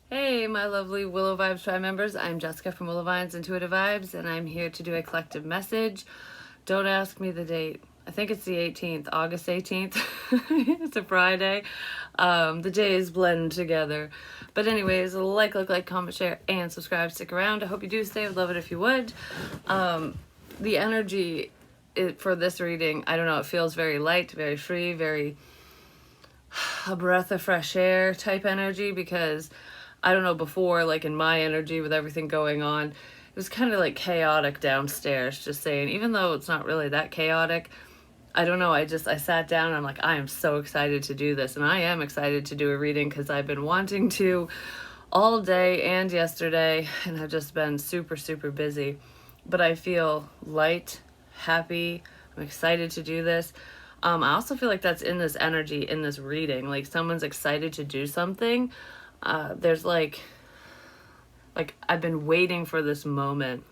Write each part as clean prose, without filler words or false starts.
Hey, my lovely Willow Vibes Tribe members. I'm Jessica from Willow Vines Intuitive Vibes, and I'm here to do a collective message. Don't ask me the date. I think it's the 18th, August 18th. It's a Friday. The days blend together. But anyways, like, comment, share, and subscribe. Stick around. I hope you do stay. I'd love it if you would. The energy for this reading, I don't know, it feels very light, very free, very a breath of fresh air type energy, because I don't know, before, like in my energy with everything going on, it was kind of like chaotic downstairs, just saying, even though it's not really that chaotic. I don't know, I sat down and I'm like, I am so excited to do this. And I am excited to do a reading because I've been wanting to all day and yesterday, and I've just been super, super busy. But I feel light, happy, I'm excited to do this. I also feel like that's in this energy, in this reading, like someone's excited to do something. There's like I've been waiting for this moment.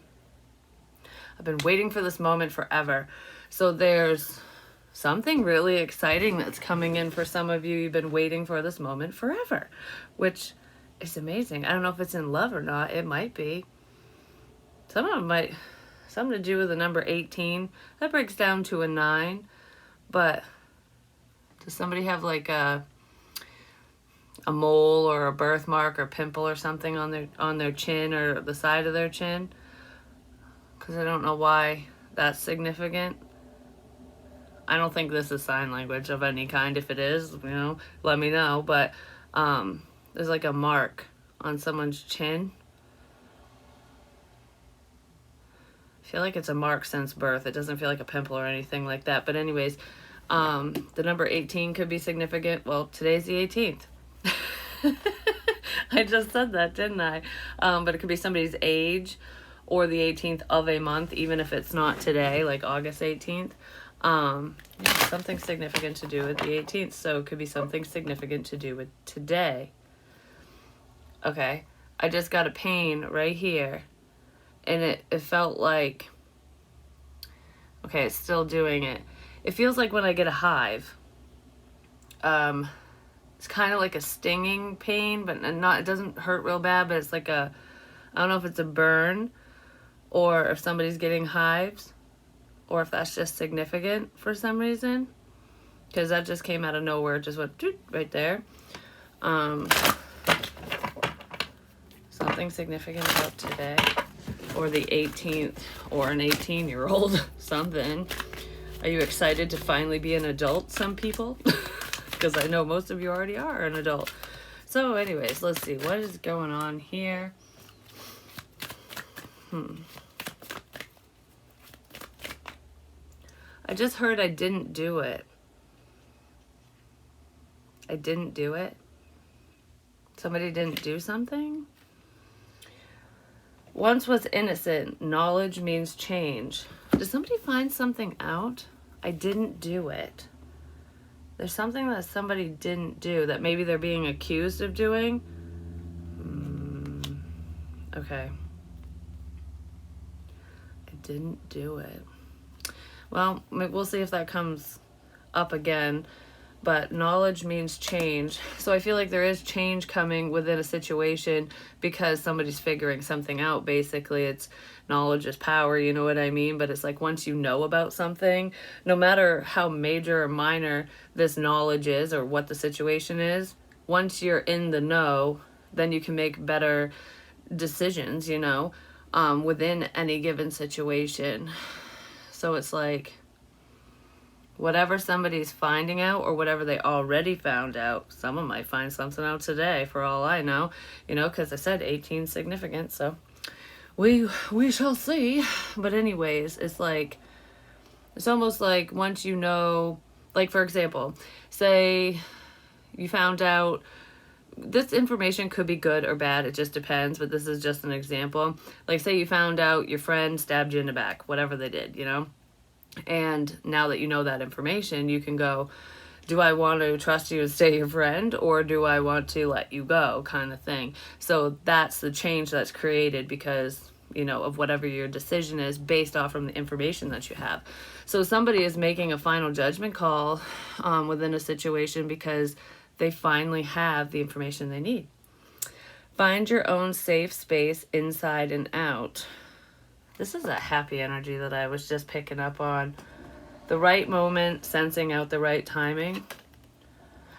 I've been waiting for this moment forever. So there's something really exciting that's coming in for some of you. You've been waiting for this moment forever, which is amazing. I don't know if it's in love or not. It might be. Some of them might, something to do with the number 18. That breaks down to a 9. But does somebody have like a mole or a birthmark or pimple or something on their chin or the side of their chin? Because I don't know why that's significant. I don't think this is sign language of any kind. If it is, let me know. But there's like a mark on someone's chin. I feel like it's a mark since birth. It doesn't feel like a pimple or anything like that. But anyways, the number 18 could be significant. Well, today's the 18th. I just said that, didn't I? But it could be somebody's age or the 18th of a month, even if it's not today, like August 18th. Something significant to do with the 18th. So it could be something significant to do with today. Okay. I just got a pain right here. And it felt like, okay, it's still doing it. It feels like when I get a hive. It's kind of like a stinging pain, but not, it doesn't hurt real bad, but it's like I don't know if it's a burn or if somebody's getting hives or if that's just significant for some reason, because that just came out of nowhere. It just went right there. Something significant about today or the 18th or an 18-year-old, something. Are you excited to finally be an adult, some people? Because I know most of you already are an adult. So anyways, let's see. What is going on here? I just heard I didn't do it. I didn't do it. Somebody didn't do something? Once was innocent. Knowledge means change. Did somebody find something out? I didn't do it. There's something that somebody didn't do that maybe they're being accused of doing. Okay. I didn't do it. Well, we'll see if that comes up again. But knowledge means change. So I feel like there is change coming within a situation because somebody's figuring something out. Basically, it's knowledge is power, you know what I mean? But it's like once you know about something, no matter how major or minor this knowledge is or what the situation is, once you're in the know, then you can make better decisions, within any given situation. So it's like, whatever somebody's finding out or whatever they already found out, someone might find something out today for all I know, because I said 18 significant, so we shall see. But anyways, it's almost like once you know, like for example, say you found out, this information could be good or bad, it just depends, but this is just an example. Like say you found out your friend stabbed you in the back, whatever they did, And now that you know that information, you can go, do I want to trust you and stay your friend, or do I want to let you go, kind of thing. So that's the change that's created because, of whatever your decision is based off from the information that you have. So somebody is making a final judgment call within a situation because they finally have the information they need. Find your own safe space inside and out. This is a happy energy that I was just picking up on. The right moment, sensing out the right timing.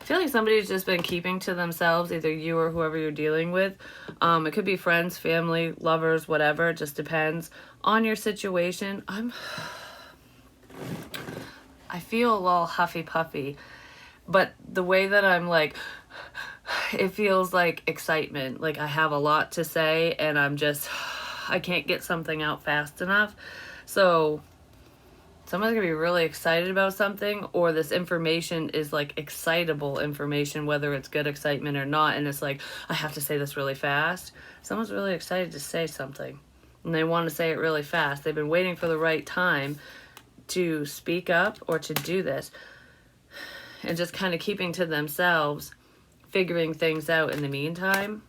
I feel like somebody's just been keeping to themselves, either you or whoever you're dealing with. It could be friends, family, lovers, whatever. It just depends on your situation. I feel a little huffy puffy, but the way that I'm like, it feels like excitement. Like I have a lot to say and I can't get something out fast enough. So someone's gonna be really excited about something, or this information is like excitable information, whether it's good excitement or not, and it's like, I have to say this really fast. Someone's really excited to say something and they want to say it really fast. They've been waiting for the right time to speak up or to do this, and just kind of keeping to themselves, figuring things out in the meantime.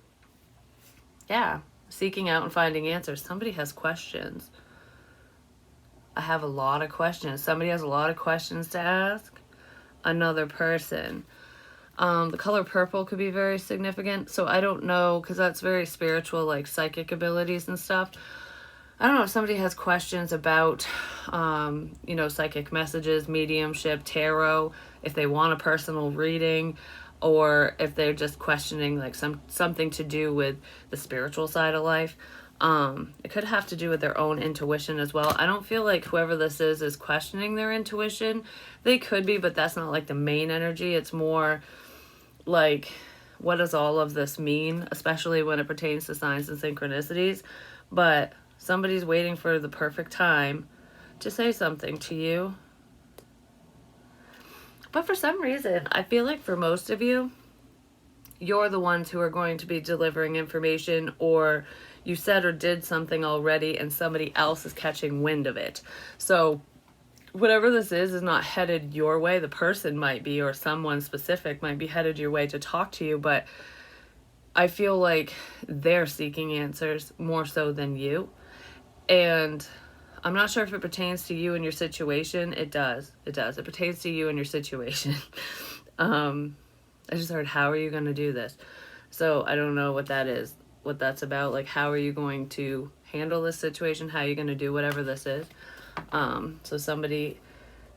Yeah, seeking out and finding answers. Somebody has questions. I have a lot of questions. Somebody has a lot of questions to ask another person. The color purple could be very significant. So I don't know, because that's very spiritual, like psychic abilities and stuff. I don't know if somebody has questions about, psychic messages, mediumship, tarot, if they want a personal reading, or if they're just questioning like something to do with the spiritual side of life. It could have to do with their own intuition as well. I don't feel like whoever this is questioning their intuition. They could be, but that's not like the main energy. It's more like, what does all of this mean, especially when it pertains to signs and synchronicities. But somebody's waiting for the perfect time to say something to you. But for some reason, I feel like for most of you, you're the ones who are going to be delivering information, or you said or did something already and somebody else is catching wind of it. So whatever this is not headed your way. The person might be, or someone specific might be headed your way to talk to you, but I feel like they're seeking answers more so than you. And I'm not sure if it pertains to you and your situation. It does. It pertains to you and your situation. I just heard, how are you going to do this? So I don't know what that is, what that's about. Like, how are you going to handle this situation? How are you going to do whatever this is? So somebody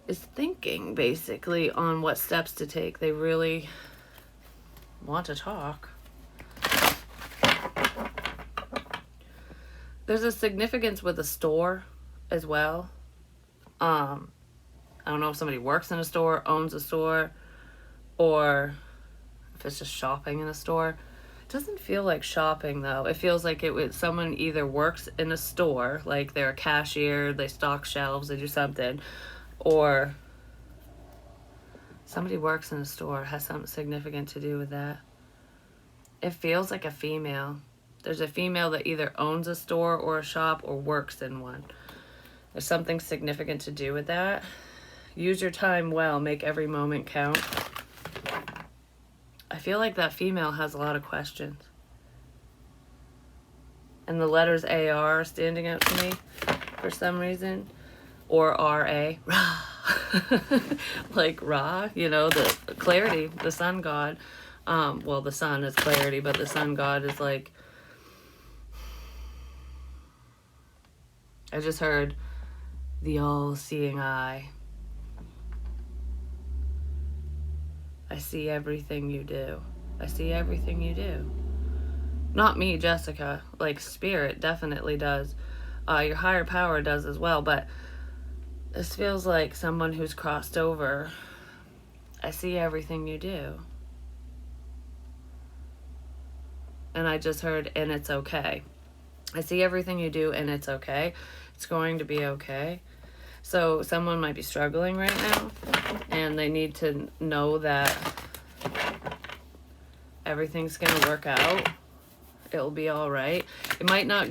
is thinking basically on what steps to take. They really want to talk. There's a significance with a store as well. I don't know if somebody works in a store, owns a store, or if it's just shopping in a store. It doesn't feel like shopping though. It feels like someone either works in a store, like they're a cashier, they stock shelves, they do something, or somebody works in a store, has something significant to do with that. It feels like a female. There's a female that either owns a store or a shop or works in one. There's something significant to do with that. Use your time well. Make every moment count. I feel like that female has a lot of questions. And the letters AR are standing out to me for some reason. Or RA. Ra. Like Ra, the clarity, the sun god. Well, the sun is clarity, but the sun god is like, I just heard the all-seeing eye. I see everything you do. I see everything you do. Not me, Jessica. Like, spirit definitely does. Your higher power does as well, but this feels like someone who's crossed over. I see everything you do. And I just heard, and it's okay. I see everything you do, and it's okay. It's going to be okay. So someone might be struggling right now, and they need to know that everything's going to work out. It'll be all right. It might not,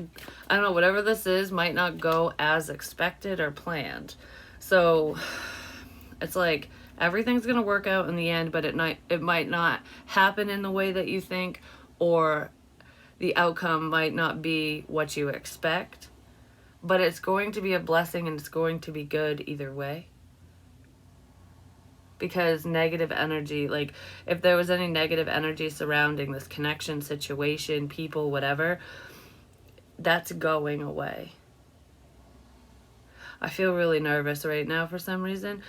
I don't know, whatever this is might not go as expected or planned. So it's like everything's going to work out in the end, but it might not happen in the way that you think, or the outcome might not be what you expect. But it's going to be a blessing, and it's going to be good either way. because negative energy, like if there was any negative energy surrounding this connection, situation, people, whatever, that's going away. I feel really nervous right now for some reason,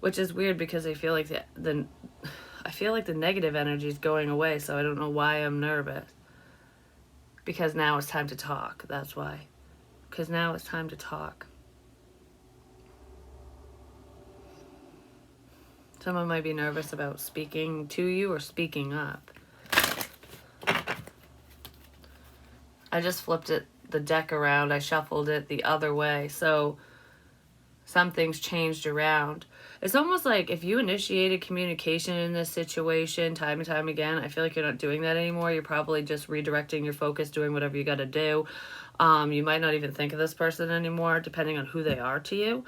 which is weird because I feel like the negative energy is going away, so I don't know why I'm nervous. Because now it's time to talk. That's why. Because now it's time to talk. Someone might be nervous about speaking to you or speaking up. I just flipped the deck around. I shuffled it the other way. So something's changed around. It's almost like if you initiated communication in this situation time and time again, I feel like you're not doing that anymore. You're probably just redirecting your focus, doing whatever you got to do. You might not even think of this person anymore, depending on who they are to you.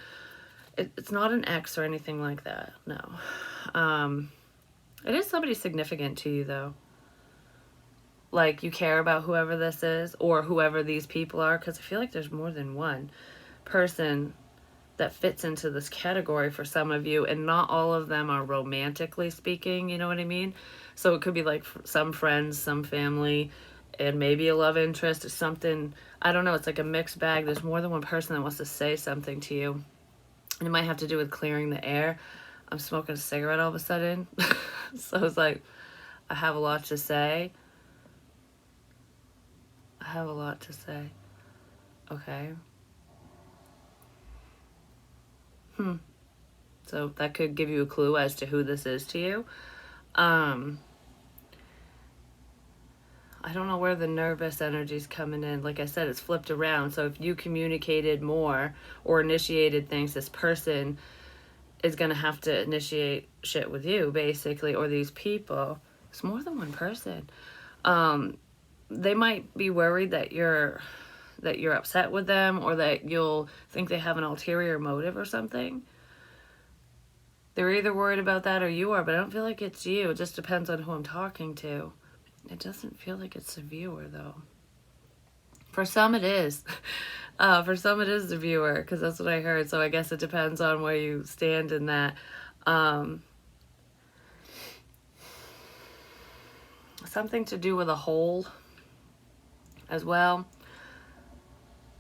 It's not an ex or anything like that. No. It is somebody significant to you, though. Like, you care about whoever this is or whoever these people are, because I feel like there's more than one person that fits into this category for some of you, and not all of them are romantically speaking, you know what I mean? So it could be like some friends, some family, and maybe a love interest or something. I don't know. It's like a mixed bag. There's more than one person that wants to say something to you. And it might have to do with clearing the air. I'm smoking a cigarette all of a sudden. So it's like, I have a lot to say. I have a lot to say. Okay. So that could give you a clue as to who this is to you. I don't know where the nervous energy's coming in. Like I said, it's flipped around. So if you communicated more or initiated things, this person is going to have to initiate shit with you, basically, or these people. It's more than one person. They might be worried that you're upset with them, or that you'll think they have an ulterior motive or something. They're either worried about that or you are, but I don't feel like it's you. It just depends on who I'm talking to. It doesn't feel like it's the viewer, though. For some it is. For some it is the viewer, because that's what I heard. So I guess it depends on where you stand in that. Something to do with a hole as well.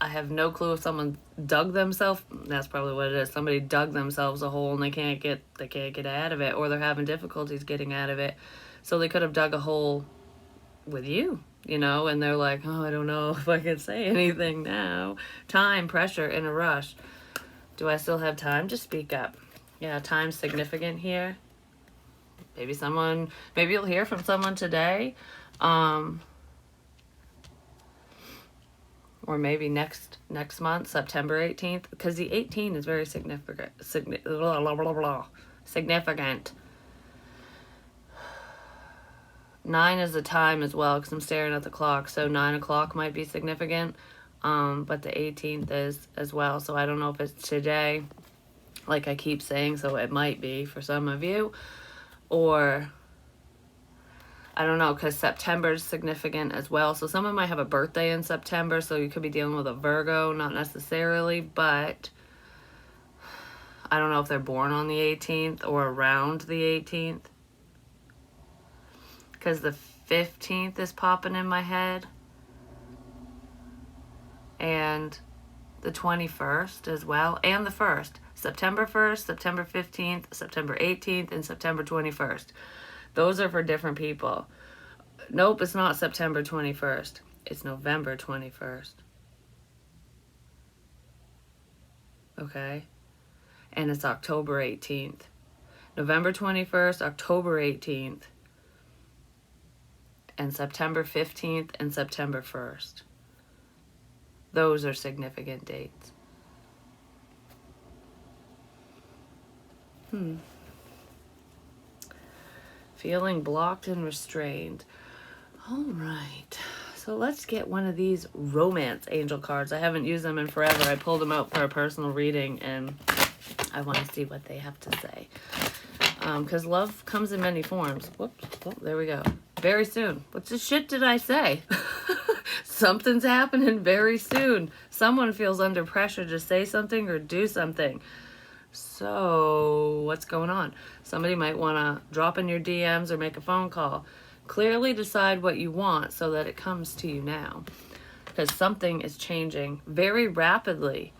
I have no clue if someone dug themselves. That's probably what it is. Somebody dug themselves a hole and they can't get out of it, or they're having difficulties getting out of it. So they could have dug a hole with you, and they're like, oh, I don't know if I can say anything now. Time, pressure, in a rush. Do I still have time to speak up? Yeah, time's significant here. Maybe you'll hear from someone today. Or maybe next month, September 18th, because the 18 is very significant. Significant. 9 is the time as well, because I'm staring at the clock, so 9 o'clock might be significant, but the 18th is as well, so I don't know if it's today, like I keep saying, so it might be for some of you, or I don't know, because September is significant as well. So someone might have a birthday in September, so you could be dealing with a Virgo, not necessarily, but I don't know if they're born on the 18th or around the 18th. Because the 15th is popping in my head. And the 21st as well. And the 1st. September 1st, September 15th, September 18th, and September 21st. Those are for different people. Nope, it's not September 21st. It's November 21st. Okay? And it's October 18th. November 21st, October 18th. And September 15th and September 1st. Those are significant dates. Feeling blocked and restrained. All right. So let's get one of these romance angel cards. I haven't used them in forever. I pulled them out for a personal reading, and I want to see what they have to say. Because love comes in many forms. Whoops. Oh, there we go. Very soon. What the shit did I say? Something's happening very soon. Someone feels under pressure to say something or do something. So what's going on? Somebody might want to drop in your DMs or make a phone call. Clearly decide what you want so that it comes to you now, because something is changing very rapidly.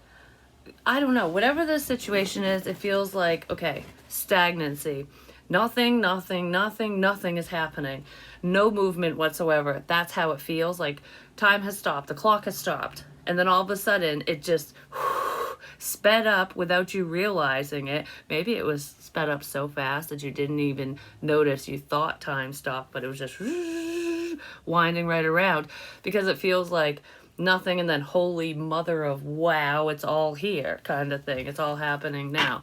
I don't know, whatever the situation is, it feels like, okay, stagnancy. Nothing is happening. No movement whatsoever. That's how it feels. Like time has stopped, the clock has stopped. And then all of a sudden it just sped up without you realizing it. Maybe it was sped up so fast that you didn't even notice. You thought time stopped, but it was just winding right around, because it feels like nothing and then holy mother of wow, it's all here kind of thing. It's all happening now.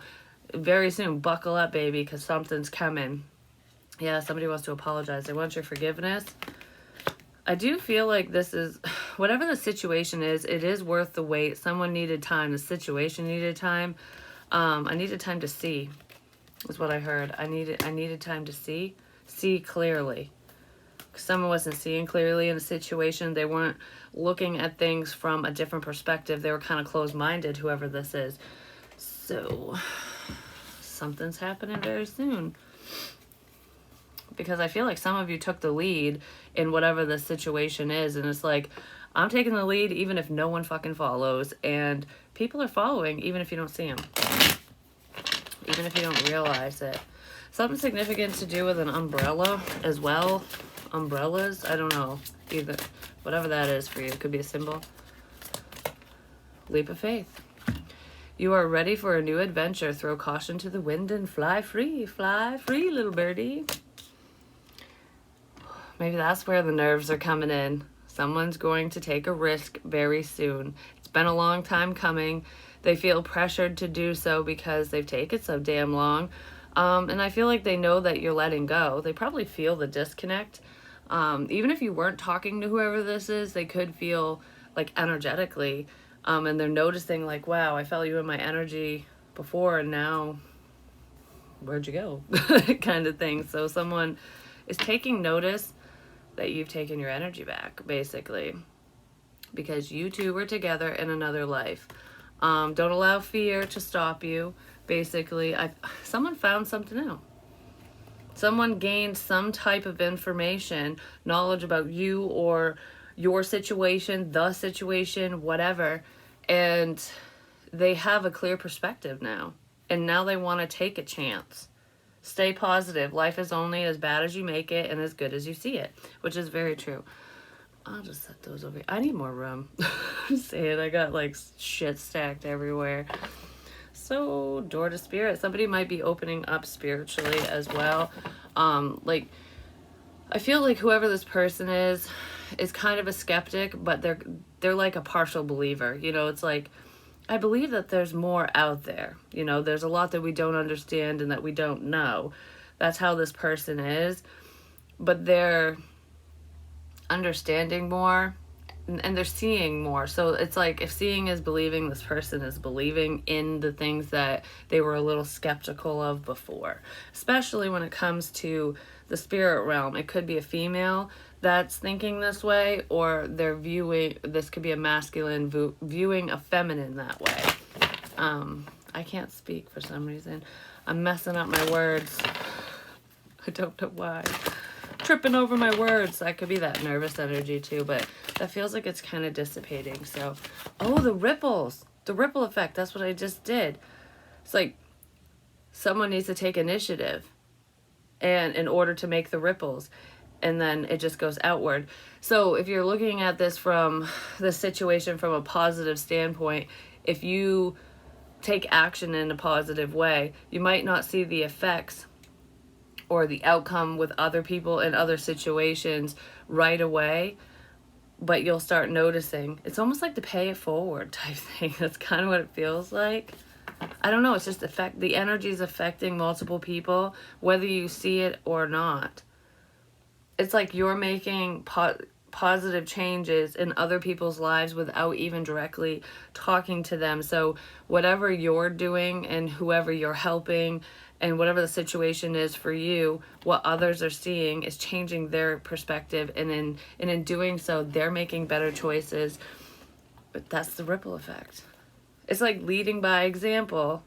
Very soon, buckle up, baby, because something's coming. Yeah, somebody wants to apologize. They want your forgiveness. I do feel like this is, whatever the situation is, it is worth the wait. Someone needed time. The situation needed time. I needed time to see, is what I heard. I needed time to see clearly. Someone wasn't seeing clearly in a situation. They weren't looking at things from a different perspective. They were kind of closed-minded, whoever this is. So something's happening very soon, because I feel like some of you took the lead in whatever the situation is, and it's like, I'm taking the lead even if no one fucking follows, and people are following even if you don't see them, even if you don't realize it. Something significant to do with an umbrella as well. Umbrellas, I don't know, either, whatever that is for you. It could be a symbol. Leap of faith. You are ready for a new adventure. Throw caution to the wind and fly free, little birdie. Maybe that's where the nerves are coming in. Someone's going to take a risk very soon. It's been a long time coming. They feel pressured to do so because they've taken so damn long. And I feel like they know that you're letting go. They probably feel the disconnect. Even if you weren't talking to whoever this is, they could feel like energetically, and they're noticing like, wow, I felt you in my energy before and now where'd you go? Kind of thing. So someone is taking notice that you've taken your energy back, basically, because you two were together in another life. Don't allow fear to stop you. Basically, someone found something out. Someone gained some type of information, knowledge about you or your situation, the situation, whatever, and they have a clear perspective now. And now they want to take a chance. Stay positive. Life is only as bad as you make it and as good as you see it, which is very true. I'll just set those over here. I need more room. I'm saying, I got like shit stacked everywhere. So, door to spirit. Somebody might be opening up spiritually as well. Like, I feel like whoever this person is kind of a skeptic, but they're like a partial believer. You know, it's like, I believe that there's more out there. You know, there's a lot that we don't understand and that we don't know. That's how this person is. But they're understanding more and they're seeing more. So it's like, if seeing is believing, this person is believing in the things that they were a little skeptical of before, especially when it comes to the spirit realm. It could be a female that's thinking this way, or they're viewing, this could be a masculine viewing a feminine that way. I can't speak for some reason. I'm messing up my words. I don't know why. Tripping over my words. That could be that nervous energy too, but that feels like it's kind of dissipating. So, oh, the ripples, the ripple effect. That's what I just did. It's like someone needs to take initiative, and in order to make the ripples, and then it just goes outward. So if you're looking at this from the situation from a positive standpoint, if you take action in a positive way, you might not see the effects or the outcome with other people in other situations right away, but you'll start noticing. It's almost like the pay it forward type thing. That's kind of what it feels like. I don't know, it's just the energy is affecting multiple people, whether you see it or not. It's like you're making positive changes in other people's lives without even directly talking to them. So whatever you're doing and whoever you're helping and whatever the situation is for you, what others are seeing is changing their perspective, and in doing so, they're making better choices. But that's the ripple effect. It's like leading by example.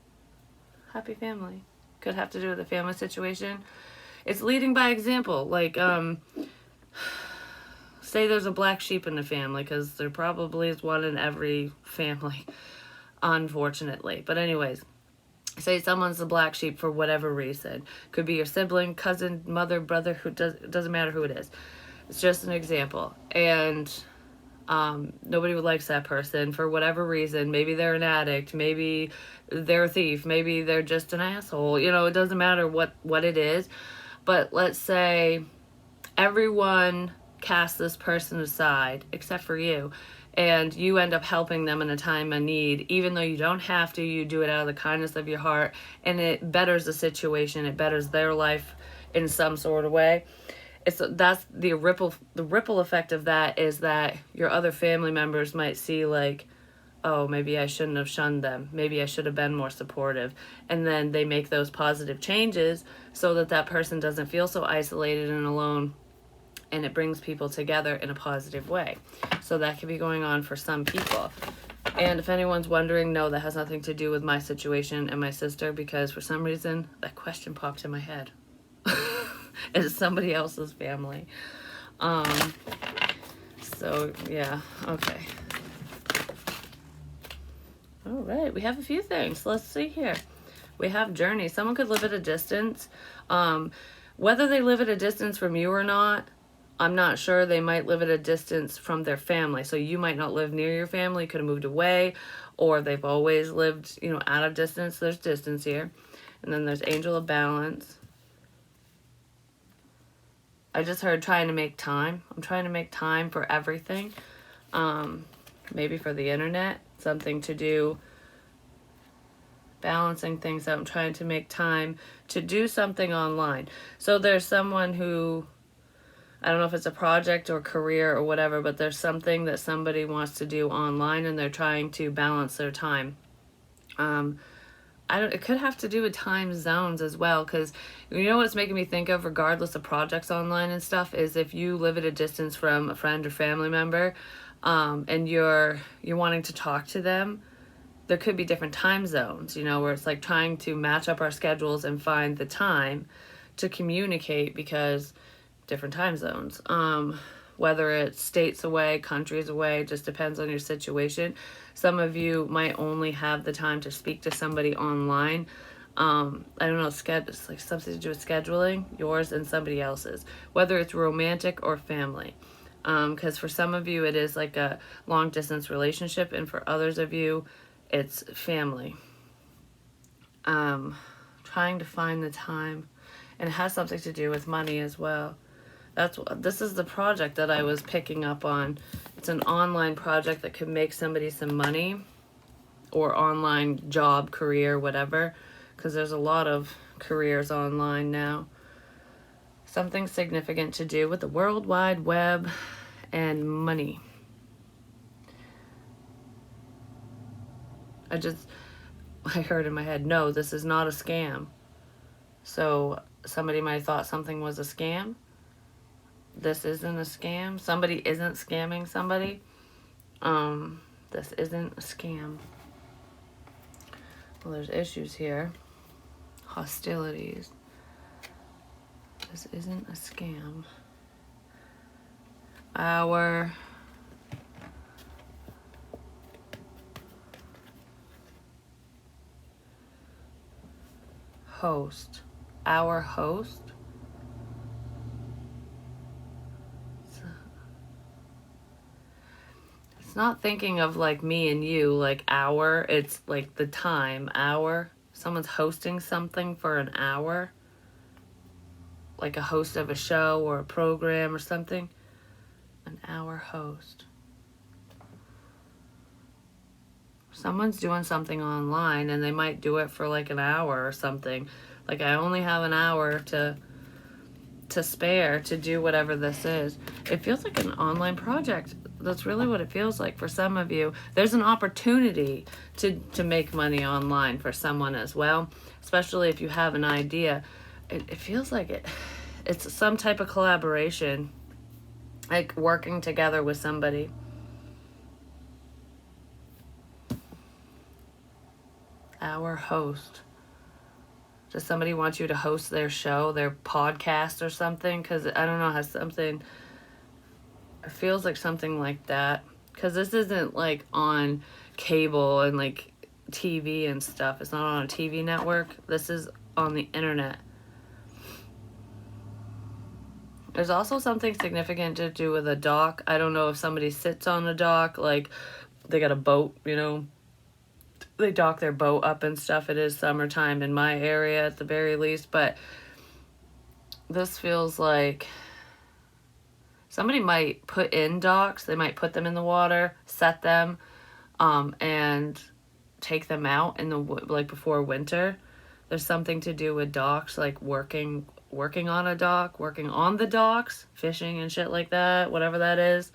happy family. Could have to do with a family situation. It's leading by example. Like, say there's a black sheep in the family, because there probably is one in every family, unfortunately. But anyways, say someone's a black sheep for whatever reason. Could be your sibling, cousin, mother, brother, it doesn't matter who it is. It's just an example. And nobody likes that person for whatever reason. Maybe they're an addict, maybe they're a thief, maybe they're just an asshole. It doesn't matter what it is. But let's say everyone casts this person aside except for you, and you end up helping them in a time of need. Even though you don't have to, you do it out of the kindness of your heart, and it betters the situation, it betters their life in some sort of way. That's the ripple effect of that, is that your other family members might see like, oh, maybe I shouldn't have shunned them. Maybe I should have been more supportive. And then they make those positive changes so that person doesn't feel so isolated and alone, and it brings people together in a positive way. So that could be going on for some people. And if anyone's wondering, no, that has nothing to do with my situation and my sister, because for some reason that question popped in my head. It's somebody else's family. So yeah, okay. All right, we have a few things. Let's see here. We have journey. Someone could live at a distance. Whether they live at a distance from you or not, I'm not sure. They might live at a distance from their family. So you might not live near your family. You could have moved away, or they've always lived, out of distance. There's distance here. And then there's angel of balance. I just heard trying to make time. I'm trying to make time for everything. Maybe for the internet, something to do, balancing things out. I'm trying to make time to do something online. So there's someone who, I don't know if it's a project or career or whatever, but there's something that somebody wants to do online, and they're trying to balance their time. It could have to do with time zones as well, because what it's making me think of, regardless of projects online and stuff, is if you live at a distance from a friend or family member, and you're wanting to talk to them, there could be different time zones, where it's like trying to match up our schedules and find the time to communicate, because different time zones, whether it's states away, countries away, just depends on your situation. Some of you might only have the time to speak to somebody online. I don't know, it's like something to do with scheduling, yours and somebody else's, whether it's romantic or family. Because for some of you, it is like a long distance relationship, and for others of you, it's family. Trying to find the time, and it has something to do with money as well. This is the project that I was picking up on. It's an online project that could make somebody some money, or online job, career, whatever, because there's a lot of careers online now. Something significant to do with the World Wide Web and money. I heard in my head, no, this is not a scam. So somebody might have thought something was a scam. This isn't a scam. Somebody isn't scamming somebody. This isn't a scam. Well, there's issues here. Hostilities. This isn't a scam. Our host. Our host. It's not thinking of like me and you, like hour. It's like the time, hour. Someone's hosting something for an hour. Like a host of a show or a program or something. An hour host. Someone's doing something online, and they might do it for like an hour or something. Like, I only have an hour to spare to do whatever this is. It feels like an online project. That's really what it feels like for some of you. There's an opportunity to make money online for someone as well, especially if you have an idea. It feels like it's some type of collaboration, like working together with somebody. Our host. Does somebody want you to host their show, their podcast or something? Because I don't know, has something, it feels like something like that. Because this isn't like on cable and like TV and stuff. It's not on a TV network. This is on the internet. There's also something significant to do with a dock. I don't know if somebody sits on a dock, like they got a boat, you know, they dock their boat up and stuff. It is summertime in my area at the very least, but this feels like somebody might put in docks. They might put them in the water, set them, and take them out in the like before winter. There's something to do with docks, like working on a dock, working on the docks, fishing and shit like that, whatever that is,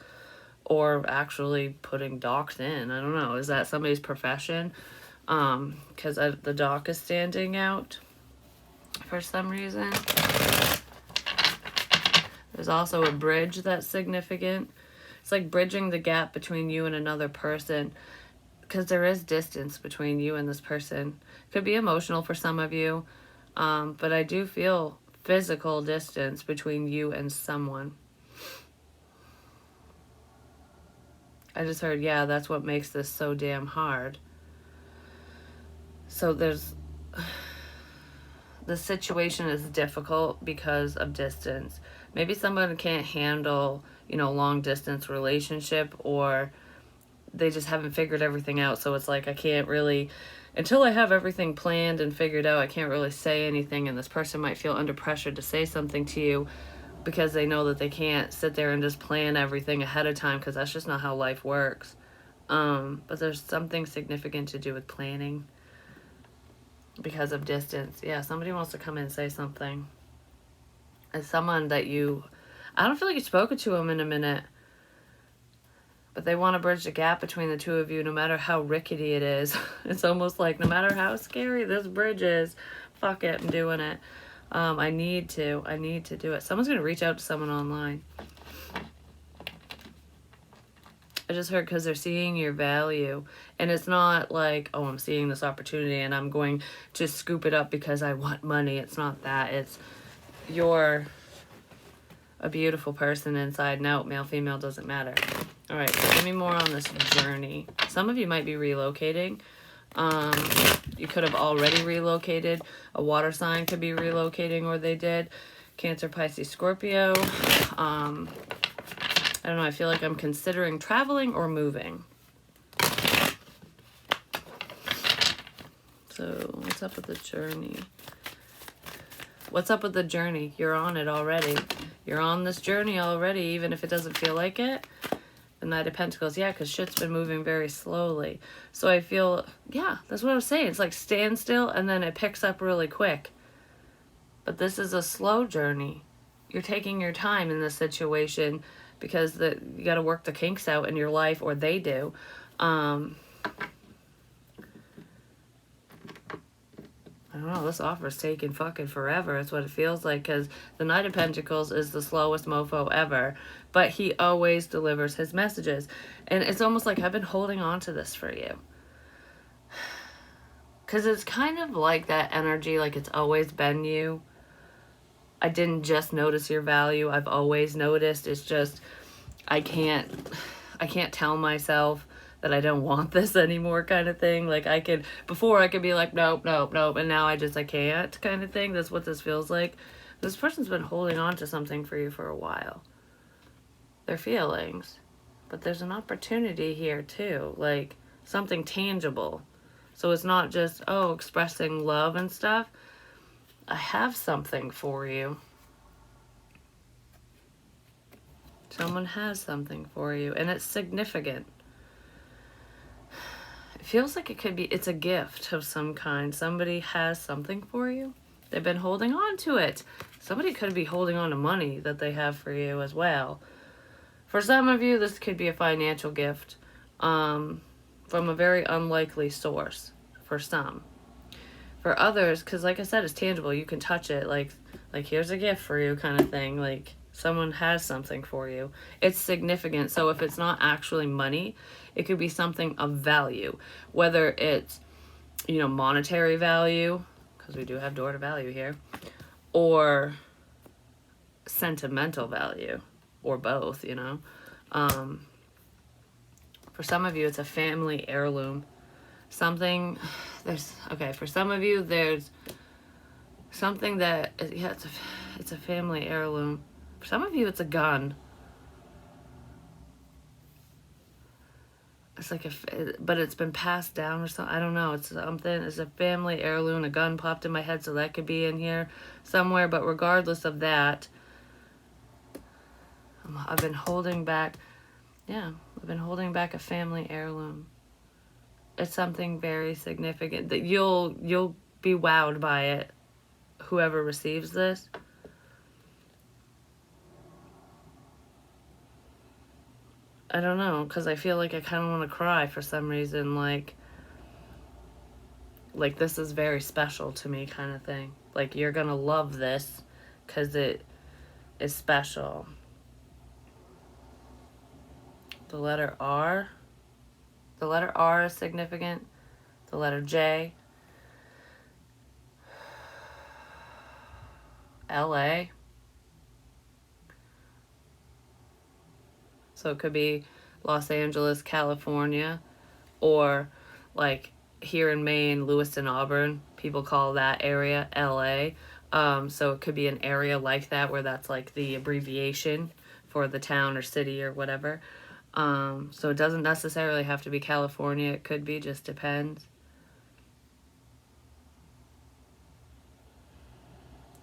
or actually putting docks in. I don't know. Is that somebody's profession? Because the dock is standing out for some reason. There's also a bridge that's significant. It's like bridging the gap between you and another person, because there is distance between you and this person. Could be emotional for some of you, but I do feel physical distance between you and someone. I just heard, yeah, that's what makes this so damn hard. So the situation is difficult because of distance. Maybe someone can't handle, you know, long distance relationship, or they just haven't figured everything out. So it's like, I can't really, until I have everything planned and figured out, I can't really say anything. And this person might feel under pressure to say something to you because they know that they can't sit there and just plan everything ahead of time, because that's just not how life works. But there's something significant to do with planning because of distance. Yeah, somebody wants to come in and say something. It's someone that I don't feel like you've spoken to them in a minute, but they want to bridge the gap between the two of you, no matter how rickety it is. It's almost like, no matter how scary this bridge is, fuck it, I'm doing it. I need to do it. Someone's going to reach out to someone online. I just heard, because they're seeing your value. And it's not like, oh, I'm seeing this opportunity and I'm going to scoop it up because I want money. It's not that. It's, you're a beautiful person inside and out. Male, female, doesn't matter. All right, so give me more on this journey. Some of you might be relocating. You could have already relocated. A water sign could be relocating, or they did. Cancer, Pisces, Scorpio. I don't know. I feel like I'm considering traveling or moving. So what's up with the journey? What's up with the journey? You're on it already. You're on this journey already, even if it doesn't feel like it. The Knight of Pentacles, yeah, because shit's been moving very slowly. So I feel, yeah, that's what I was saying. It's like standstill, and then it picks up really quick. But this is a slow journey. You're taking your time in this situation because you got to work the kinks out in your life, or they do. I don't know, this offer's taking fucking forever. It's what it feels like, because the Knight of Pentacles is the slowest mofo ever, but he always delivers his messages. And it's almost like I've been holding on to this for you. Because it's kind of like that energy, like it's always been you. I didn't just notice your value. I've always noticed. It's just, I can't tell myself that I don't want this anymore, kind of thing. Like before I could be like, nope, and now I can't, kind of thing. That's what this feels like. This person's been holding on to something for you for a while. Their feelings. But there's an opportunity here too, like something tangible. So it's not just, oh, expressing love and stuff. I have something for you. Someone has something for you, and it's significant. It feels like it's a gift of some kind. Somebody has something for you. They've been holding on to it. Somebody could be holding on to money that they have for you as well. For some of you, this could be a financial gift from a very unlikely source for some. For others, because like I said, it's tangible. You can touch it. Like here's a gift for you, kind of thing. Like someone has something for you. It's significant. So if it's not actually money, it could be something of value, whether it's, monetary value, because we do have door to value here, or sentimental value, or both, you know. For some of you, it's a family heirloom. Something, for some of you, there's something that, yeah, it's a family heirloom. For some of you, it's a gun. It's like but it's been passed down or something. I don't know. It's something. It's a family heirloom. A gun popped in my head, so that could be in here somewhere. But regardless of that, I've been holding back. Yeah, I've been holding back a family heirloom. It's something very significant that you'll be wowed by it. Whoever receives this. I don't know, because I feel like I kind of want to cry for some reason, like this is very special to me kind of thing. Like, you're going to love this because it is special. The letter R. The letter R is significant. The letter J. LA. So it could be Los Angeles, California, or like here in Maine, Lewiston, Auburn. People call that area LA. So it could be an area like that where that's like the abbreviation for the town or city or whatever. So it doesn't necessarily have to be California. It could be, just depends.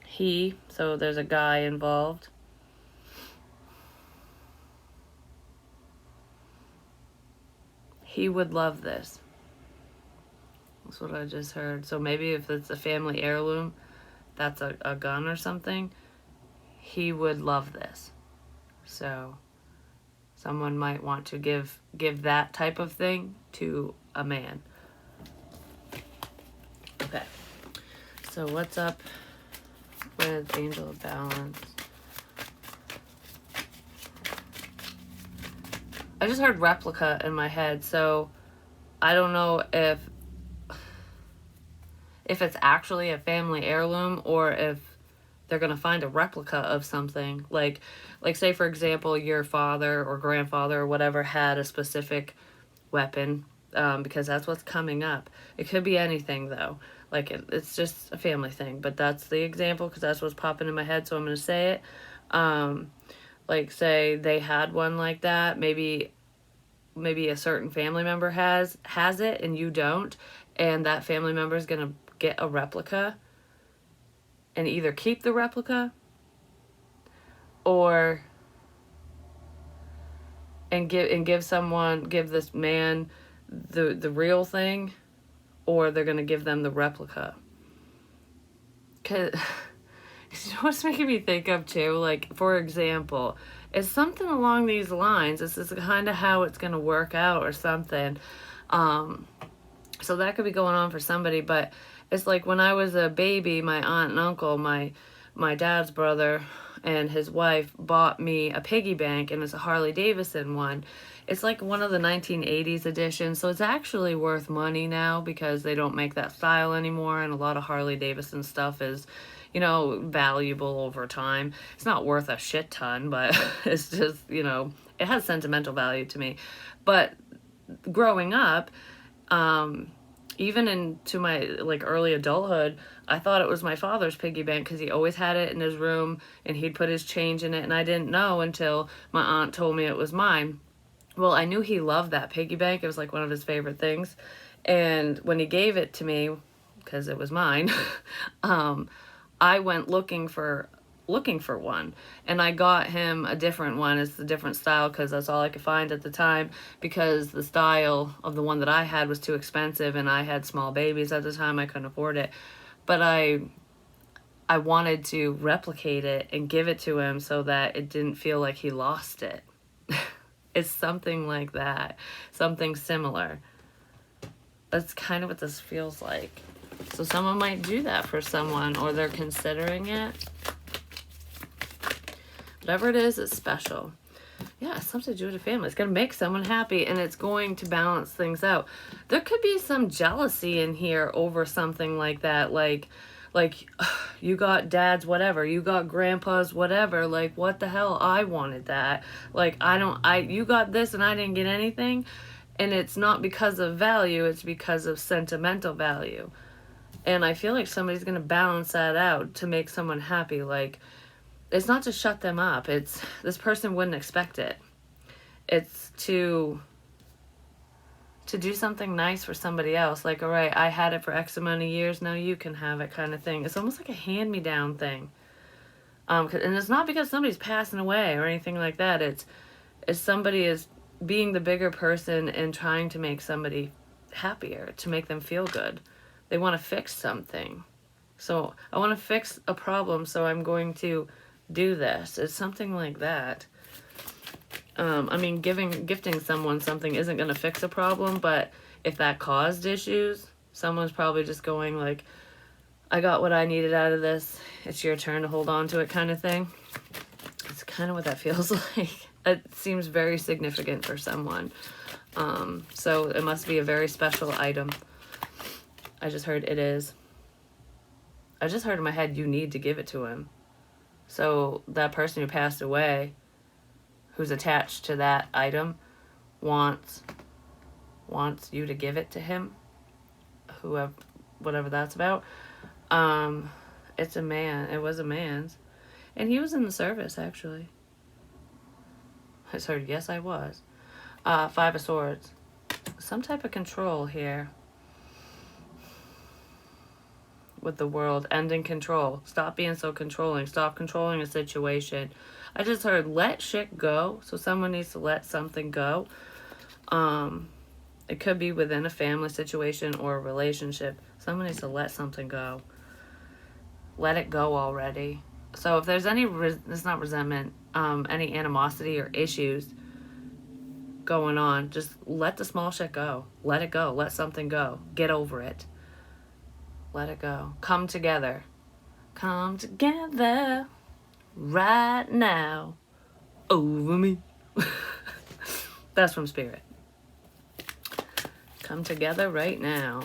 He, so there's a guy involved. He would love this. That's what I just heard. So maybe if it's a family heirloom, that's a gun or something, he would love this. So someone might want to give that type of thing to a man. Okay. So what's up with Angel of Balance? I just heard replica in my head, so I don't know if it's actually a family heirloom or if they're going to find a replica of something. Like say, for example, your father or grandfather or whatever had a specific weapon, because that's what's coming up. It could be anything, though. Like, it's just a family thing, but that's the example because that's what's popping in my head, so I'm going to say it. Like, say they had one like that, maybe a certain family member has it and you don't, and that family member is going to get a replica and either keep the replica or give this man the real thing, or they're going to give them the replica. Cause you know what's making me think of too? Like, for example, it's something along these lines. This is kind of how it's going to work out or something. So that could be going on for somebody, but it's like when I was a baby, my aunt and uncle, my dad's brother and his wife bought me a piggy bank, and it's a Harley Davidson one. It's like one of the 1980s editions, so it's actually worth money now because they don't make that style anymore, and a lot of Harley Davidson stuff is, you know, valuable over time. It's not worth a shit ton, but it's just, you know, it has sentimental value to me. But growing up, even into my like early adulthood, I thought it was my father's piggy bank because he always had it in his room and he'd put his change in it, and I didn't know until my aunt told me it was mine. Well, I knew he loved that piggy bank. It was like one of his favorite things. And when he gave it to me, because it was mine, I went looking for one, and I got him a different one. It's a different style because that's all I could find at the time, because the style of the one that I had was too expensive and I had small babies at the time. I couldn't afford it, but I wanted to replicate it and give it to him so that it didn't feel like he lost it. It's something like that, something similar. That's kind of what this feels like. So someone might do that for someone, or they're considering it. Whatever it is, it's special. Yeah, it's something to do with a family. It's going to make someone happy, and it's going to balance things out. There could be some jealousy in here over something like that. Like Like, you got dad's whatever, you got grandpa's whatever, like, what the hell, I wanted that. Like, you got this and I didn't get anything. And it's not because of value, it's because of sentimental value. And I feel like somebody's going to balance that out to make someone happy. Like, it's not to shut them up, it's this person wouldn't expect it. It's to do something nice for somebody else. Like, all right, I had it for X amount of years, now you can have it, kind of thing. It's almost like a hand-me-down thing. And it's not because somebody's passing away or anything like that. It's somebody is being the bigger person and trying to make somebody happier, to make them feel good. They want to fix something. So I want to fix a problem, so I'm going to do this. It's something like that. I mean, gifting someone something isn't going to fix a problem, but if that caused issues, someone's probably just going like, I got what I needed out of this. It's your turn to hold on to it, kind of thing. It's kind of what that feels like. It seems very significant for someone. So it must be a very special item. I just heard it is. I just heard in my head, you need to give it to him. So that person who passed away, who's attached to that item, wants you to give it to him, whoever, whatever that's about. It's a man. It was a man's, and he was in the service, actually. I just heard, yes, I was. Five of Swords. Some type of control here with the world. Ending control. Stop being so controlling. Stop controlling a situation. I just heard let shit go. So someone needs to let something go. It could be within a family situation or a relationship. Someone needs to let something go. Let it go already. So if there's any, it's not resentment, any animosity or issues going on, just let the small shit go. Let it go. Let something go. Get over it. Let it go. Come together. Come together right now over me. That's from Spirit. Come together right now.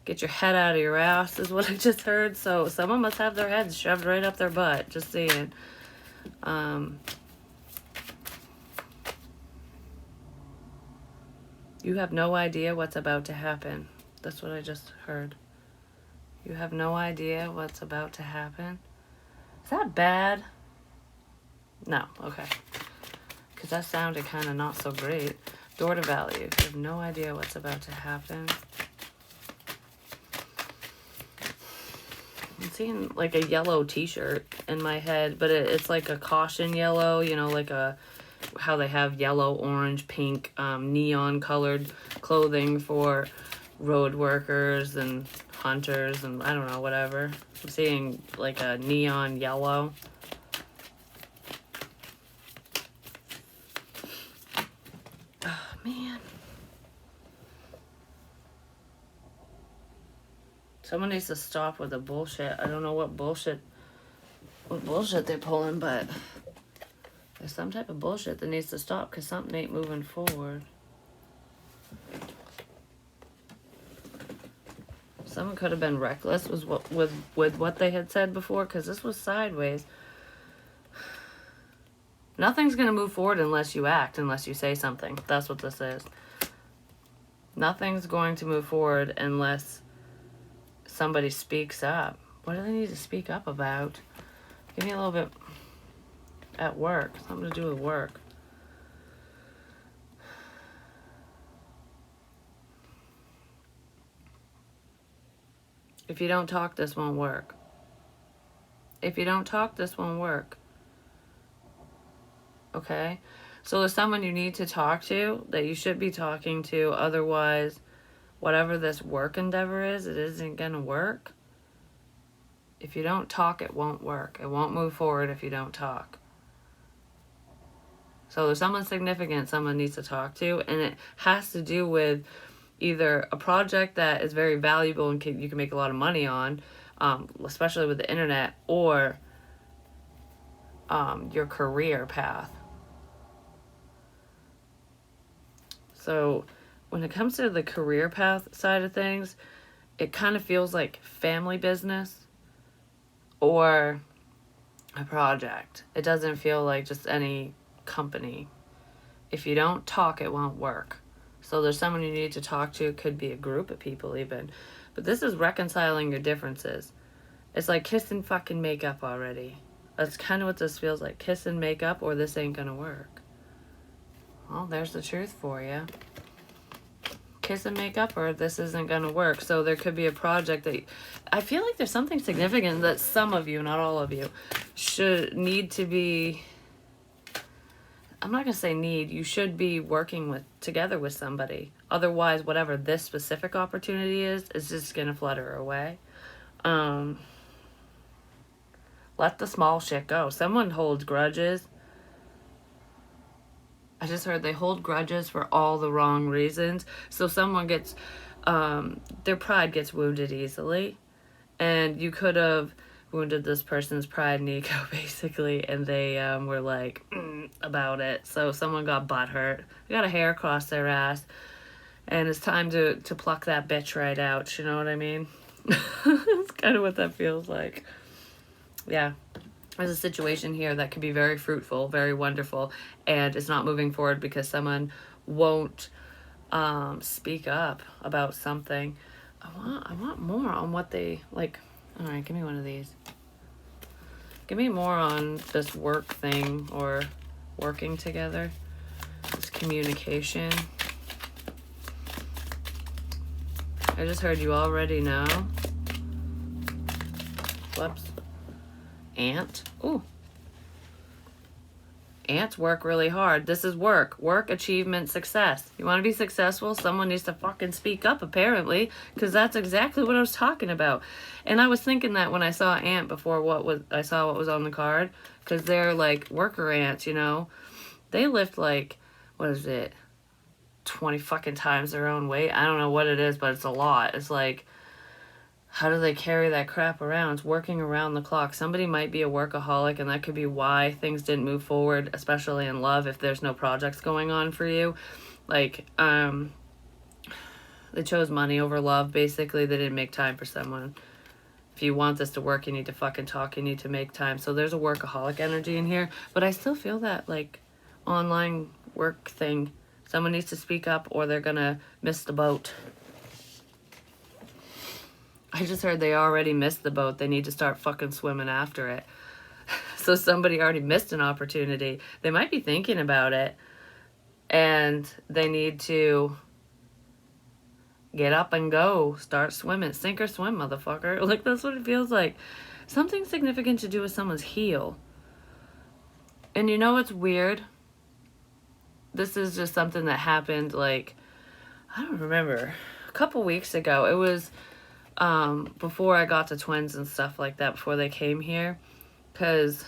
Get your head out of your ass is what I just heard. So someone must have their heads shoved right up their butt. Just saying. You have no idea what's about to happen. That's what I just heard. You have no idea what's about to happen. Is that bad? No, okay. Because that sounded kind of not so great. Door to value. You have no idea what's about to happen. I'm seeing like a yellow t-shirt in my head, but it's like a caution yellow, you know, like how they have yellow, orange, pink, neon colored clothing for road workers and hunters and I don't know, whatever. I'm seeing like a neon yellow. Oh, man. Someone needs to stop with the bullshit. I don't know what bullshit they're pulling, but there's some type of bullshit that needs to stop because something ain't moving forward. Someone could have been reckless with what they had said before, because this was sideways. Nothing's going to move forward unless you act, unless you say something. That's what this is. Nothing's going to move forward unless somebody speaks up. What do they need to speak up about? Give me a little bit at work. Something to do with work. If you don't talk, this won't work. If you don't talk, this won't work. Okay? So there's someone you need to talk to that you should be talking to. Otherwise, whatever this work endeavor is, it isn't going to work. If you don't talk, it won't work. It won't move forward if you don't talk. So there's someone significant someone needs to talk to, and it has to do with either a project that is very valuable and you can make a lot of money on, especially with the internet, or your career path. So when it comes to the career path side of things, it kind of feels like family business or a project. It doesn't feel like just any company. If you don't talk, it won't work. So there's someone you need to talk to. It could be a group of people even. But this is reconciling your differences. It's like kiss and fucking make up already. That's kind of what this feels like. Kiss and make up, or this ain't gonna work. Well, there's the truth for you. Kiss and make up, or this isn't gonna work. So there could be a project that I feel like there's something significant that some of you, not all of you, should need to be. I'm not gonna say need. You should be working together with somebody. Otherwise, whatever this specific opportunity is just gonna flutter away. Let the small shit go. Someone holds grudges. I just heard they hold grudges for all the wrong reasons. So someone gets, their pride gets wounded easily. And you could have wounded this person's pride and ego, basically. And they were like, about it. So someone got butthurt. They got a hair across their ass. And it's time to pluck that bitch right out. You know what I mean? It's kind of what that feels like. Yeah. There's a situation here that could be very fruitful, very wonderful, and it's not moving forward because someone won't speak up about something. I want more on what they like. All right, give me one of these. Give me more on this work thing or working together. This communication. I just heard you already know. Whoops. Ant. Ooh. Ants work really hard. This is work. Work, achievement, success. You want to be successful? Someone needs to fucking speak up, apparently, because that's exactly what I was talking about. And I was thinking that when I saw ant before I saw what was on the card, because they're like worker ants, you know. They lift like, what is it, 20 fucking times their own weight? I don't know what it is, but it's a lot. It's like, how do they carry that crap around? It's working around the clock. Somebody might be a workaholic, and that could be why things didn't move forward, especially in love, if there's no projects going on for you. Like, they chose money over love, basically. They didn't make time for someone. If you want this to work, you need to fucking talk. You need to make time. So there's a workaholic energy in here. But I still feel that, like, online work thing. Someone needs to speak up, or they're gonna miss the boat. I just heard they already missed the boat. They need to start fucking swimming after it. So somebody already missed an opportunity. They might be thinking about it, and they need to get up and go. Start swimming. Sink or swim, motherfucker. Like, that's what it feels like. Something significant to do with someone's heel. And you know what's weird? This is just something that happened, like, I don't remember. A couple weeks ago. It was before I got to twins and stuff like that, before they came here, because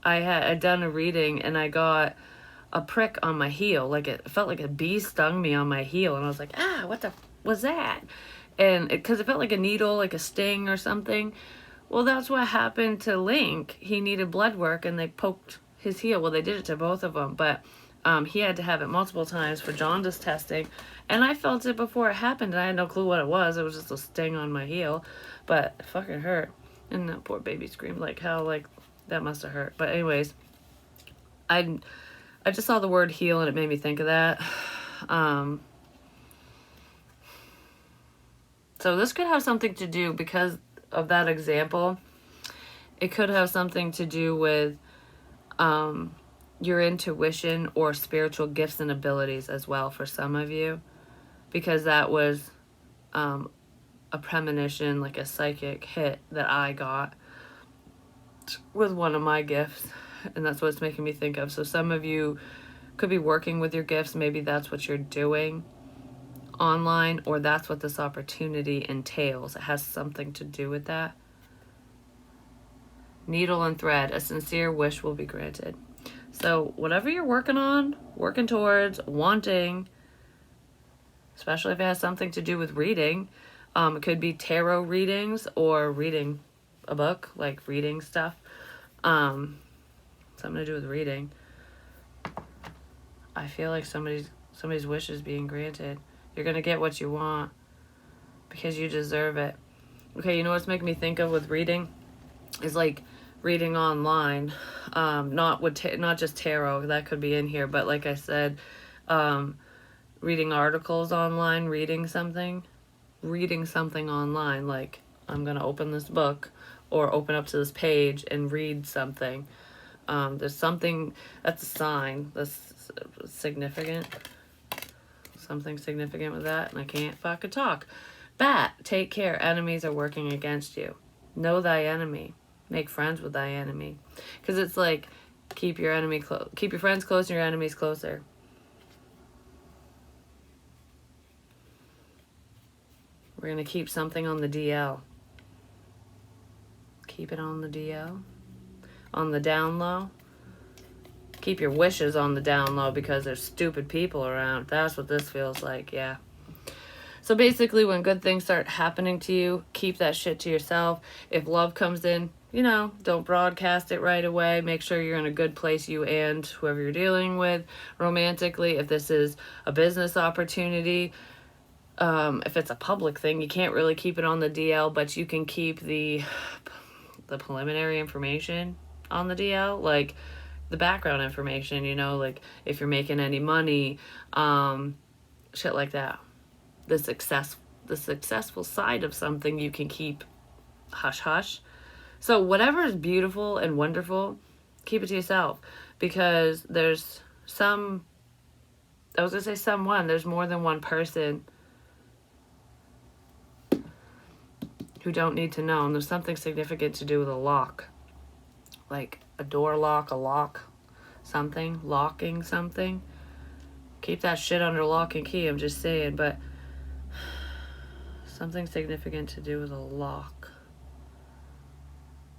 I'd done a reading and I got a prick on my heel. Like, it felt like a bee stung me on my heel, and I was like, what the was that? And because it felt like a needle, like a sting or something. Well, that's what happened to Link. He needed blood work, and they poked his heel. Well, they did it to both of them, but he had to have it multiple times for jaundice testing. And I felt it before it happened, and I had no clue what it was. It was just a sting on my heel, but it fucking hurt. And that poor baby screamed, like, how, like, that must have hurt. But anyways, I just saw the word heel, and it made me think of that. So this could have something to do, because of that example, it could have something to do with your intuition or spiritual gifts and abilities as well for some of you. Because that was a premonition, like a psychic hit that I got with one of my gifts. And that's what it's making me think of. So some of you could be working with your gifts. Maybe that's what you're doing online, or that's what this opportunity entails. It has something to do with that. Needle and thread. A sincere wish will be granted. So whatever you're working on, working towards, wanting, especially if it has something to do with reading. It could be tarot readings or reading a book, like reading stuff. Something to do with reading. I feel like somebody's wish is being granted. You're going to get what you want. because you deserve it. Okay, you know what's making me think of with reading? Is like reading online, not just tarot, that could be in here, but like I said, reading articles online, reading something online, like I'm gonna open this book or open up to this page and read something. There's something that's a sign that's significant, something significant with that, and I can't fucking talk. Bat, take care, enemies are working against you. Know thy enemy. Make friends with thy enemy. Because it's like, keep your friends close and your enemies closer. We're going to keep something on the DL. Keep it on the DL. On the down low. Keep your wishes on the down low because there's stupid people around. That's what this feels like, yeah. So basically, when good things start happening to you, keep that shit to yourself. If love comes in, don't broadcast it right away. Make sure you're in a good place, you and whoever you're dealing with romantically. If this is a business opportunity, if it's a public thing, you can't really keep it on the DL, but you can keep the preliminary information on the DL, like the background information, like if you're making any money, shit like that. The successful side of something you can keep hush hush. So whatever is beautiful and wonderful, keep it to yourself, because there's there's more than one person who don't need to know, and there's something significant to do with a lock, like a door lock, locking something. Keep that shit under lock and key, I'm just saying, but something significant to do with a lock.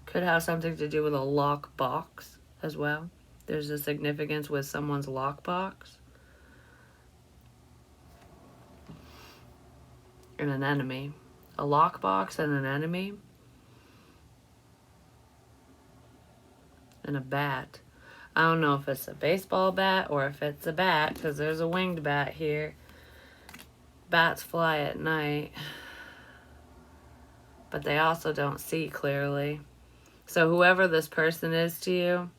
Could have something to do with a lock box as well. There's a significance with someone's lock box. And an enemy. A lock box and an enemy. And a bat. I don't know if it's a baseball bat or if it's a bat, because there's a winged bat here. Bats fly at night, but they also don't see clearly. So whoever this person is to you,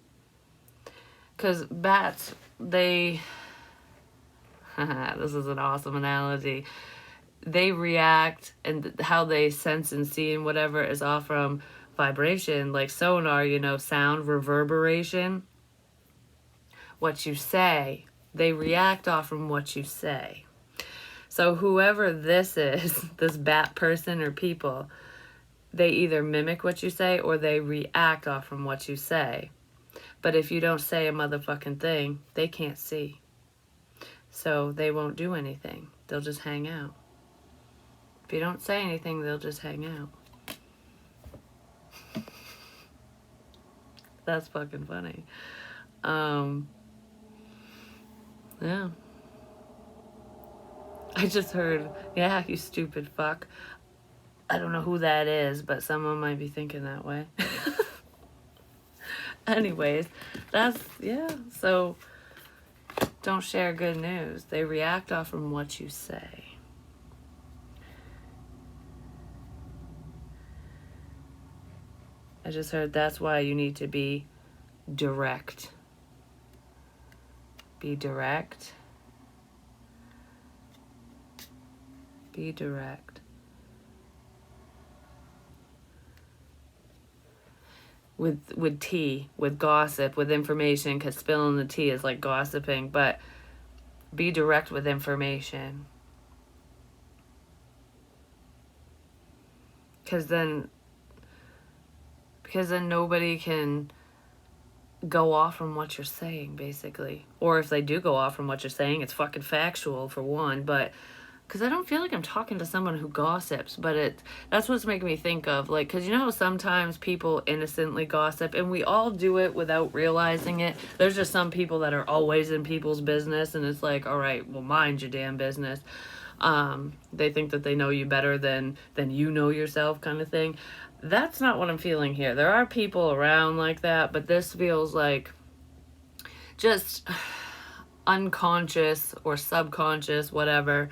because bats, this is an awesome analogy. They react, and how they sense and see and whatever is off from vibration, like sonar, sound, reverberation. What you say, they react off from what you say. So whoever this is, this bat person or people, they either mimic what you say or they react off from what you say. But if you don't say a motherfucking thing, they can't see. So they won't do anything. They'll just hang out. If you don't say anything, they'll just hang out. That's fucking funny. Yeah. I just heard, yeah, you stupid fuck. I don't know who that is, but someone might be thinking that way. Anyways, so don't share good news. They react off from what you say. I just heard that's why you need to be direct. Be direct. Be direct. With tea, with gossip, with information, because spilling the tea is like gossiping, but be direct with information. Because then nobody can go off from what you're saying, basically. Or if they do go off from what you're saying, it's fucking factual, for one, but because I don't feel like I'm talking to someone who gossips, but that's what's making me think of, like, because you know how sometimes people innocently gossip, and we all do it without realizing it. There's just some people that are always in people's business, and it's like, all right, well, mind your damn business. They think that they know you better than you know yourself, kind of thing. That's not what I'm feeling here. There are people around like that, but this feels like just unconscious or subconscious, whatever,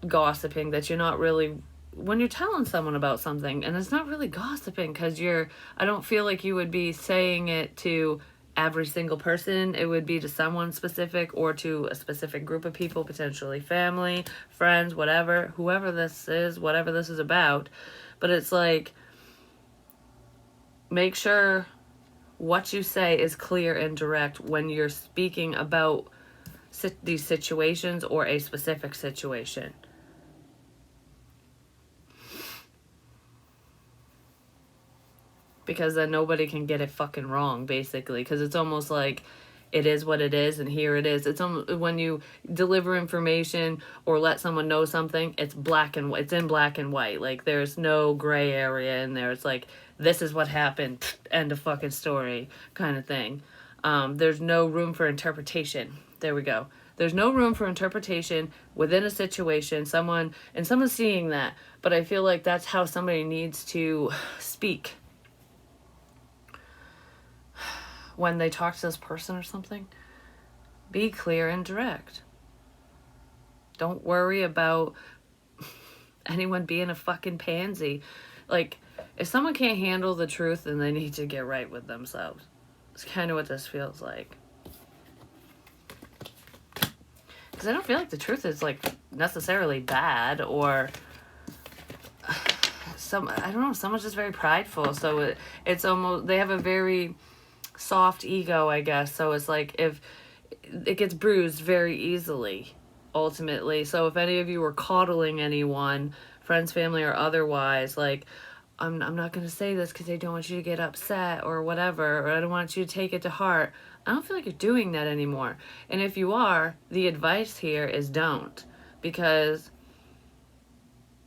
gossiping, that you're not really, when you're telling someone about something, and it's not really gossiping, because I don't feel like you would be saying it to every single person. It would be to someone specific, or to a specific group of people, potentially family, friends, whatever, whoever this is, whatever this is about. But it's like, make sure what you say is clear and direct when you're speaking about these situations, or a specific situation. Because then nobody can get it fucking wrong, basically. Because it's almost like it is what it is, and here it is. It's almost, when you deliver information or let someone know something, it's black and white. It's in black and white. Like, there's no gray area in there. It's like, this is what happened, end of fucking story, kind of thing. There's no room for interpretation. There we go. There's no room for interpretation within a situation. Someone's seeing that, but I feel like that's how somebody needs to speak when they talk to this person or something. Be clear and direct. Don't worry about anyone being a fucking pansy. Like, if someone can't handle the truth, then they need to get right with themselves. It's kind of what this feels like. Because I don't feel like the truth is, like, necessarily bad, or I don't know, someone's just very prideful. So it's almost, they have a very soft ego, I guess. So it's like, if it gets bruised very easily, ultimately. So if any of you were coddling anyone, friends, family, or otherwise, like, I'm not going to say this because I don't want you to get upset or whatever, or I don't want you to take it to heart. I don't feel like you're doing that anymore. And if you are, the advice here is don't. Because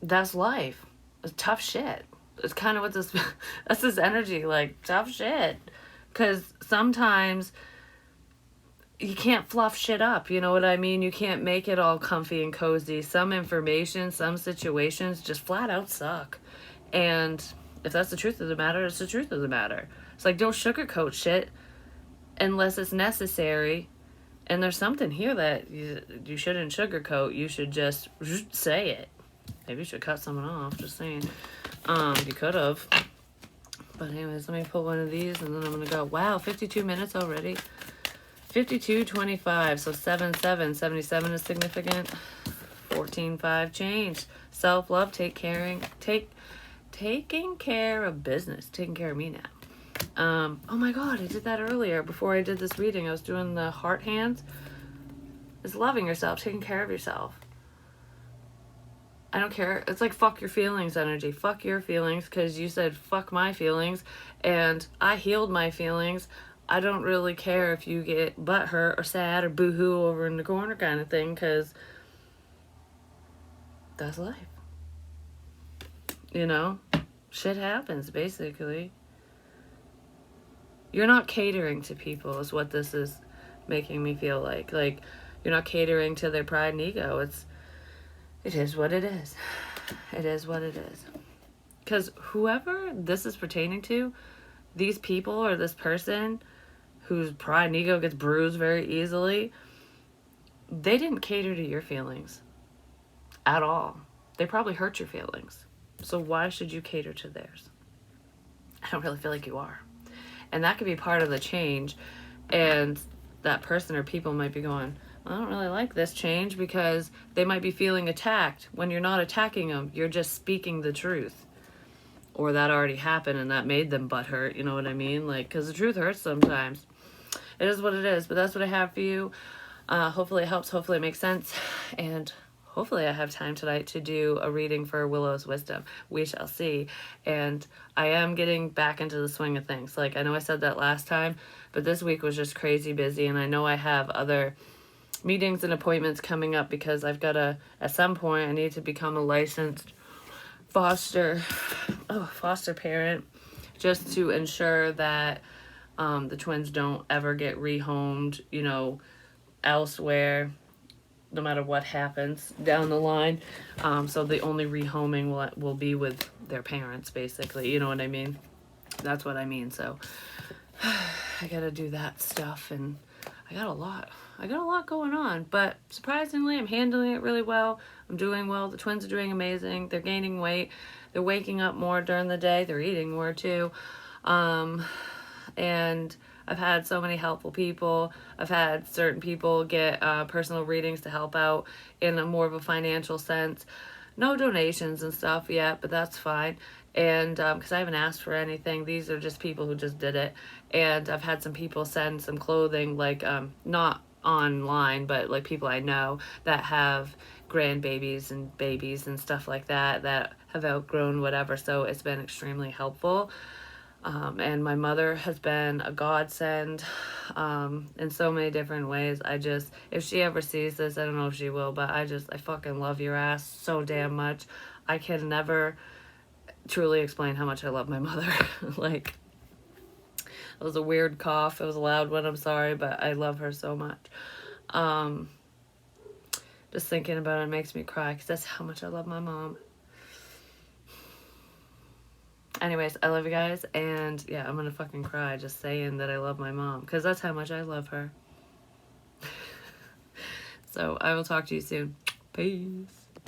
that's life. It's tough shit. It's kind of what that's this energy, like, tough shit. Because sometimes you can't fluff shit up, you know what I mean? You can't make it all comfy and cozy. Some information, some situations just flat out suck. And if that's the truth of the matter, it's the truth of the matter. It's like, don't sugarcoat shit unless it's necessary. And there's something here that you shouldn't sugarcoat. You should just say it. Maybe you should cut someone off, just saying. You could have. But anyways, let me pull one of these, and then I'm going to go. Wow, 52 minutes already. 52:25, so 7/7. 77 is significant. 14/5 change. Self-love, taking care of business. Taking care of me now. Oh my god, I did that earlier. Before I did this reading, I was doing the heart hands. It's loving yourself, taking care of yourself. I don't care. It's like, fuck your feelings energy. Fuck your feelings, because you said fuck my feelings, and I healed my feelings. I don't really care if you get butthurt or sad or boohoo over in the corner kind of thing, because that's life. You know? Shit happens, basically. You're not catering to people is what this is making me feel like. Like, you're not catering to their pride and ego. It is what it is. It is what it is. Because whoever this is pertaining to, these people or this person whose pride and ego gets bruised very easily, they didn't cater to your feelings at all. They probably hurt your feelings. So why should you cater to theirs? I don't really feel like you are. And that could be part of the change. And that person or people might be going, I don't really like this change, because they might be feeling attacked when you're not attacking them. You're just speaking the truth. Or that already happened and that made them butthurt, you know what I mean? Like, because the truth hurts sometimes. It is what it is, but that's what I have for you. Hopefully it helps. Hopefully it makes sense. And hopefully I have time tonight to do a reading for Willow's wisdom. We shall see. And I am getting back into the swing of things. Like, I know I said that last time, but this week was just crazy busy. And I know I have other meetings and appointments coming up, because I've got at some point, I need to become a licensed foster parent, just to ensure that the twins don't ever get rehomed, you know, elsewhere, no matter what happens down the line. So the only rehoming will be with their parents, basically, you know what I mean? That's what I mean. So I gotta do that stuff, and I got a lot. I got a lot going on, but surprisingly, I'm handling it really well. I'm doing well. The twins are doing amazing. They're gaining weight. They're waking up more during the day. They're eating more too. And I've had so many helpful people. I've had certain people get personal readings to help out in a more of a financial sense. No donations and stuff yet, but that's fine. And because I haven't asked for anything, these are just people who just did it. And I've had some people send some clothing, like not online, but like people I know that have grandbabies and babies and stuff like that that have outgrown whatever. So it's been extremely helpful. And my mother has been a godsend in so many different ways. If she ever sees this, I don't know if she will, but I fucking love your ass so damn much. I can never truly explain how much I love my mother. Like, it was a weird cough. It was a loud one. I'm sorry, but I love her so much. Just thinking about it makes me cry because that's how much I love my mom. Anyways, I love you guys, and yeah, I'm gonna fucking cry just saying that I love my mom, because that's how much I love her. So I will talk to you soon. Peace.